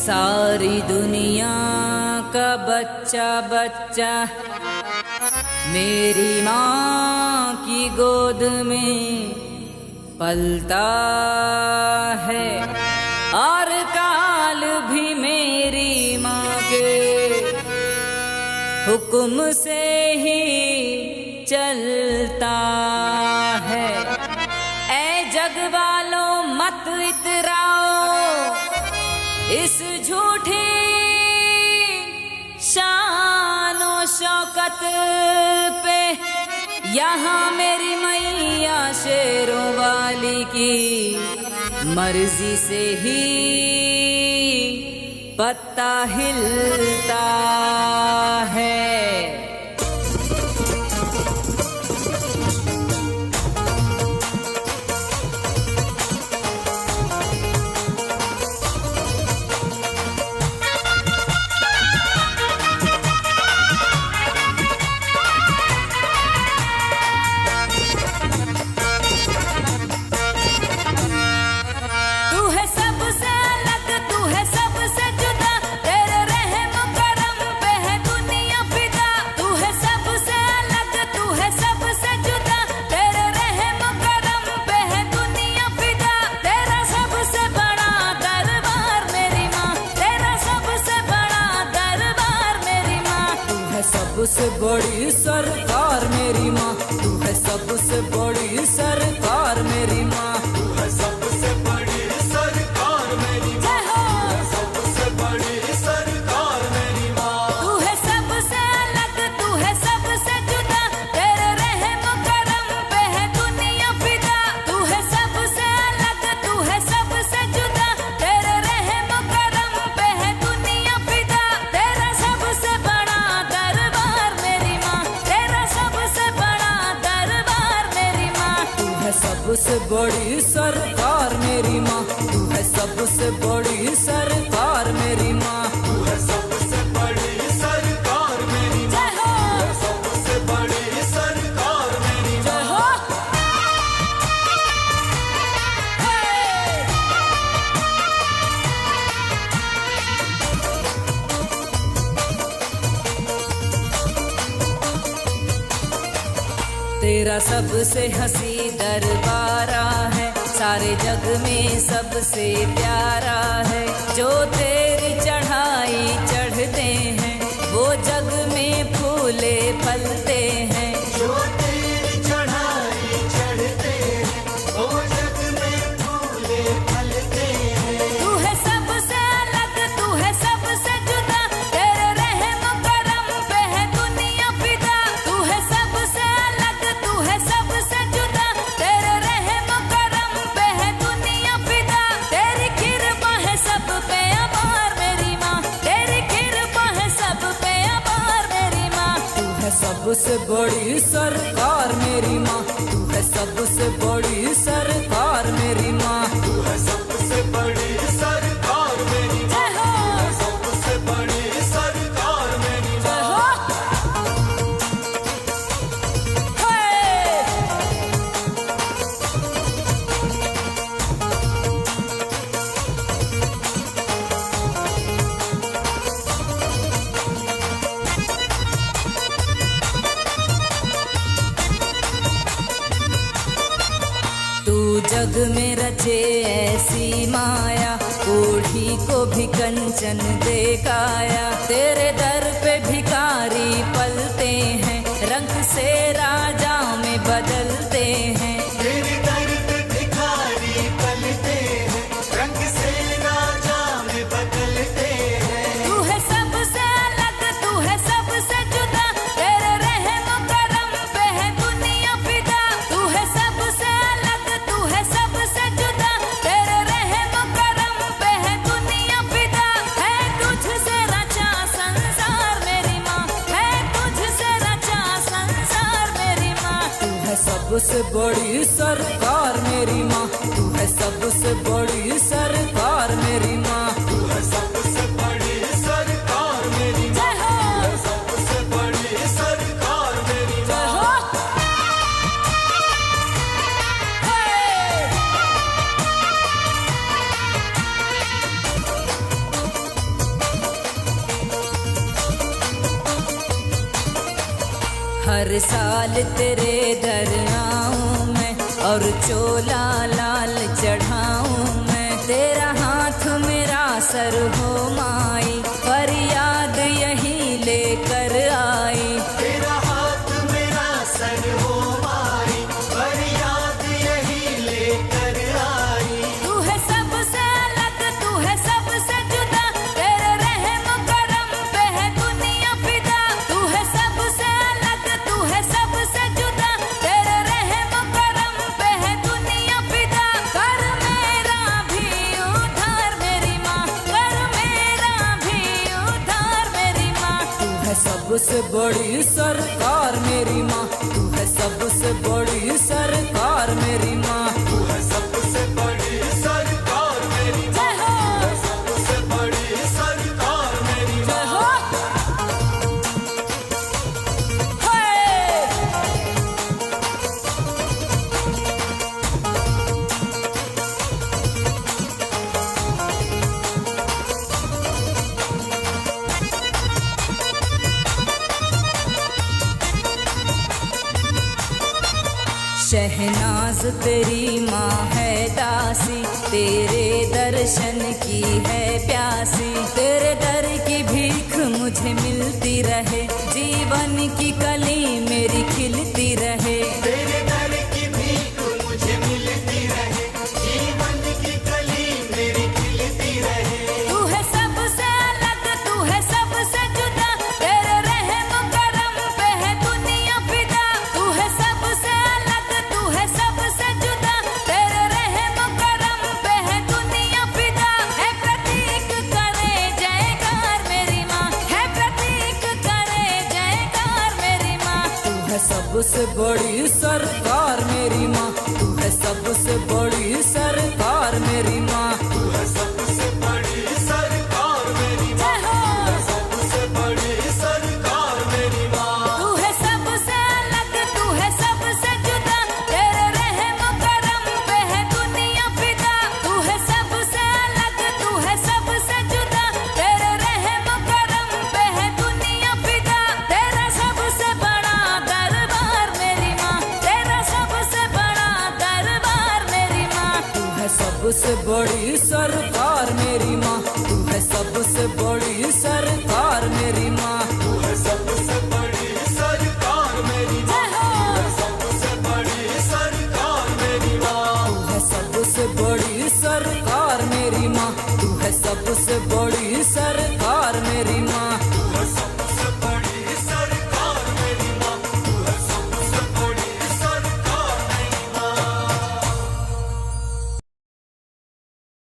सारी दुनिया का बच्चा बच्चा मेरी माँ की गोद में पलता है और काल भी मेरी माँ के हुक्म से ही चलता है। ऐ जग वालों मत इतराओ इस झूठी शान और शौकत पे, यहाँ मेरी मैया शेरों वाली की मर्जी से ही पत्ता हिलता है। सबसे बड़ी सरकार मेरी माँ, तू है सबसे बड़ी सरकार मेरी माँ, तू है सबसे बड़ी सरकार मेरी माँ, सबसे बड़ी सरकार मेरी माँ। तू है सबसे अलग, तू है सबसे जुदा, तेरे रहम करम पे है दुनिया फिदा। तू है सबसे अलग, तू है सबसे जुदा, तेरे रहम करम पे है दुनिया फिदा। तेरा सबसे बड़ा दरबार मेरी माँ, तेरा सबसे बड़ा दरबार मेरी माँ। तू है सबसे बड़ी सरकार मेरी माँ, तू है सबसे बड़ी सरकार मेरी माँ, तू है सबसे बड़ी सरकार मेरी माँ, सबसे बड़ी सरकार मेरी माँ। तेरा सबसे हंसी दरबारा है, सारे जग में सबसे प्यारा है। जो तेरी चढ़ाई चढ़ते हैं वो जग में फूले फलते हैं। जो तेरी चढ़ाई चढ़ते हैं वो जग में फूले फलते हैं। तू है सबसे अलग, तू है सबसे जुदा, तेरे रहम करम पे है दुनिया फिदा। तू है सबसे अलग, तू है सबसे जुदा, तेरे रहम करम पे है दुनिया फिदा। तेरी कृपा है सब पे अपार मेरी माँ, तेरी कृपा है सब पे अपार मेरी माँ। तू है सबसे बड़ी सरकार मेरी माँ, तू है सबसे बड़ी सरकार मेरी माँ, तू है सबसे बड़ी सरकार मेरी माँ, सबसे बड़ी सरकार मेरी माँ। तू जग में रचे ऐसी माया, कोढ़ी को भी कंचन दे काया। तेरे दर पे भिखारी पलते हैं, रंग से राजा में बदलते हैं। तेरे दर पे भिखारी पलते हैं, रंग से राजा में बदलते हैं। तू है सबसे अलग, तू है सबसे जुदा, तेरे रहम करम पे है दुनिया फिदा। तू है सबसे अलग, तू है सबसे जुदा, तेरे रहम करम पे है दुनिया फिदा। है तुझसे रचा संसार मेरी माँ, है तुझसे रचा संसार मेरी माँ। तू है सबसे बड़ी सरकार मेरी माँ, तू है सबसे बड़ी सरकार मेरी माँ, तू है सबसे बड़ी सरकार मेरी माँ, सबसे बड़ी सरकार मेरी माँ। हर साल तेरे दर आऊं मैं और चोला लाल चढ़ाऊं मैं। तेरा हाथ मेरा सर हो माई, फरियाद यही लेकर आई। तेरा हाथ मेरा सर हो माई, फरियाद यही लेकर आई। तू है सबसे अलग, तू है सबसे जुदा, तेरे रहम करम पे है दुनिया फिदा। तू है सबसे अलग, तू है सबसे जुदा, तेरे रहम करम पे है दुनिया फिदा। कर मेरा भी उद्धार मेरी माँ, कर मेरा भी उद्धार मेरी माँ। तू है सबसे बड़ी सरकार मेरी माँ, तू है सबसे बड़ी सरकार मेरी माँ। तू है सबसे बड़ी सरकार मेरी माँ, जय हो, तू है सबसे बड़ी सरकार मेरी जय माँ। हो। हे! शहनाज तेरी माँ है दासी, तेरे दर्शन की है प्यासी। तेरे दर की भीख मुझे मिलती रहे, जीवन की कली मेरी खिलती रहे। तेरे दर की भीख मुझे मिलती रहे, जीवन की कली मेरी खिलती रहे। तू है सबसे अलग, तू है सबसे जुदा, तेरे रहम करम पे है दुनिया फिदा। तू है सबसे अलग, तू है सबसे जुदा, तेरे रहम करम पे है दुनिया फिदा। है प्रतीक करे जयकार मेरी माँ, है प्रतीक करे जयकार मेरी माँ। तू है सबसे बड़ी सरकार मेरी माँ, तू है सबसे बड़ी सरकार मेरी माँ। तू है सबसे बड़ी सरकार मेरी माँ, जय हो, तू है सबसे बड़ी सरकार मेरी माँ। तू है सबसे अलग, तू है सबसे जुदा, तेरे रहम करम पे है दुनिया फिदा। तू है सबसे अलग, तू है सबसे जुदा, तेरे रहम करम पे है दुनिया फिदा। तेरा सबसे बड़ा दरबार मेरी माँ, तेरा सबसे बड़ा दरबार मेरी माँ। तू है सबसे बड़ी सरकार मेरी माँ, तू है सबसे बड़ी सरकार मेरी माँ। तू है सबसे बड़ी सरकार मेरी माँ, जय हो, तू है सबसे बड़ी सरकार मेरी माँ। तू है सबसे बड़ी सरकार मेरी माँ, तू है सबसे बड़ी